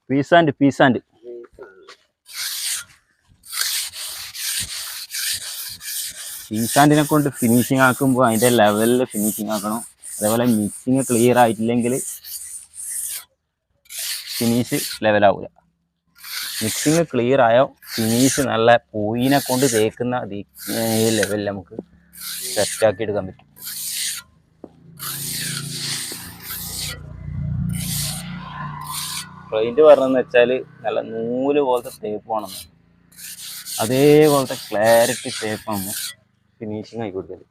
P-sand പീസാൻഡിനെ കൊണ്ട് finishing ആക്കുമ്പോൾ അതിൻ്റെ ലെവലിൽ ഫിനിഷിങ് ആക്കണം. അതേപോലെ മിക്സിങ് ക്ലിയർ ആയിട്ടില്ലെങ്കിൽ ഫിനിഷ് ലെവലാവില്ല. മിക്സിങ് ക്ലിയർ ആയോ ഫിനിഷ് നല്ല പൂയിനെ കൊണ്ട് തേക്കുന്ന ഈ ലെവലിൽ നമുക്ക് സെറ്റാക്കി എടുക്കാൻ പറ്റും. ക്ലൈൻറ്റ് പറഞ്ഞതെന്ന് വെച്ചാൽ നല്ല നൂല് പോലത്തെ തേപ്പ് വേണം, അതേപോലത്തെ ക്ലാരിറ്റി തേപ്പാകുമ്പോൾ ഫിനിഷിങ് ആയി കൊടുക്കല്.